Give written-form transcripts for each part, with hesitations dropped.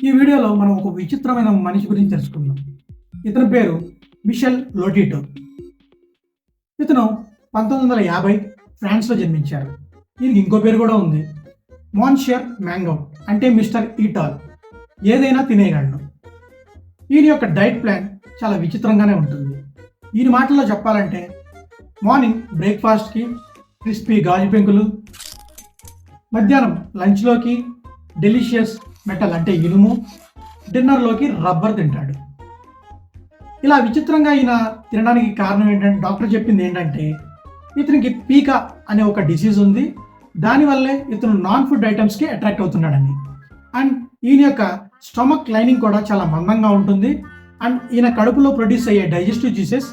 ఈ వీడియోలో మనం ఒక విచిత్రమైన మనిషి గురించి తెలుసుకుందాం. ఇతని పేరు మిషెల్ లోటిటో. ఇతను 1950 ఫ్రాన్స్‌లో జన్మించారు. ఈయనకి ఇంకో పేరు కూడా ఉంది. మోన్షియర్ మ్యాంగో అంటే మిస్టర్ ఈటాల్. ఏదైనా తినేయగలడు. ఈయన యొక్క డైట్ ప్లాన్ చాలా విచిత్రంగానే ఉంటుంది. ఈయన మాటల్లో చెప్పాలంటే మార్నింగ్ బ్రేక్‌ఫాస్ట్‌కి క్రిస్పీ గాజు పెంకులు, మధ్యాహ్నం లంచ్‌లోకి డెలిషియస్ మెటల్ అంటే ఇనుము, డిన్నర్‌లోకి రబ్బర్ తింటాడు. ఇలా విచిత్రంగా ఈయన తినడానికి కారణం ఏంటంటే డాక్టర్ చెప్పింది ఏంటంటే ఇతనికి పీకా అనే ఒక డిసీజ్ ఉంది. దానివల్లే ఇతను నాన్ ఫుడ్ ఐటమ్స్‌కి అట్రాక్ట్ అవుతున్నాడని. అండ్ ఈయన యొక్క స్టమక్ లైనింగ్ కూడా చాలా మందంగా ఉంటుంది. అండ్ ఈయన కడుపులో ప్రొడ్యూస్ అయ్యే డైజెస్టివ్ జ్యూసెస్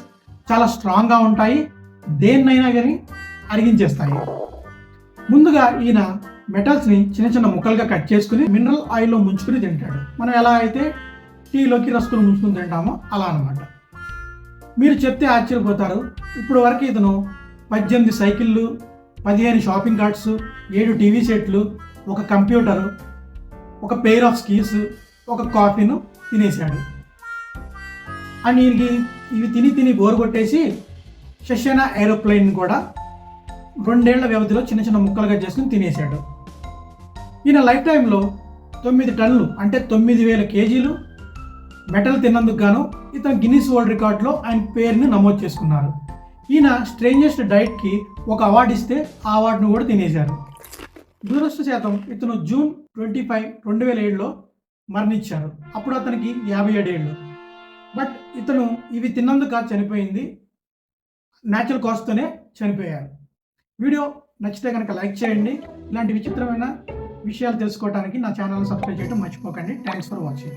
చాలా స్ట్రాంగ్‌గా ఉంటాయి. దేన్నైనా కానీ అరిగించేస్తాయి. ముందుగా ఈయన మెటల్స్ని చిన్న చిన్న ముక్కలుగా కట్ చేసుకుని మినరల్ ఆయిల్లో ముంచుకుని తింటాడు. మనం ఎలా అయితే టీలోకి రస్కులు ముంచుకుని తింటామో అలా అనమాట. మీరు చెప్తే ఆశ్చర్యపోతారు. ఇప్పుడు వరకు ఇతను 18 సైకిళ్ళు, 15 షాపింగ్ కార్ట్స్, 7 టీవీ సెట్లు, ఒక కంప్యూటరు, ఒక పెయిర్ ఆఫ్ స్కీస్, ఒక కాఫీను తినేశాడు. అండ్ ఈయనకి ఇవి తిని తిని బోర్ కొట్టేసి షెషనా ఏరోప్లేన్ కూడా 2 ఏళ్ల వ్యవధిలో చిన్న చిన్న ముక్కలుగా చేసుకుని తినేశాడు. ఈయన లైఫ్ టైంలో 9 టన్నులు అంటే 9000 కేజీలు మెటల్ తిన్నందుకు గాను ఇతను గిన్నిస్ వరల్డ్ రికార్డులో ఆయన పేరుని నమోదు చేసుకున్నారు. ఈయన స్ట్రేంజెస్ట్ డైట్కి ఒక అవార్డు ఇస్తే ఆ అవార్డును కూడా తినేశారు. దురదృష్టవశాతం ఇతను జూన్ 25, 2007లో మరణించారు. అప్పుడు అతనికి 57 ఏళ్ళు. బట్ ఇతను ఇవి తిన్నందుకు కాదు చనిపోయింది, న్యాచురల్ కాజ్తోనే చనిపోయారు. వీడియో నచ్చితే కనుక లైక్ చేయండి. ఇలాంటి విచిత్రమైన విషయాలు తెలుసుకోవడానికి నా ఛానల్ని సబ్స్క్రైబ్ చేయడం మర్చిపోకండి. Thanks for watching.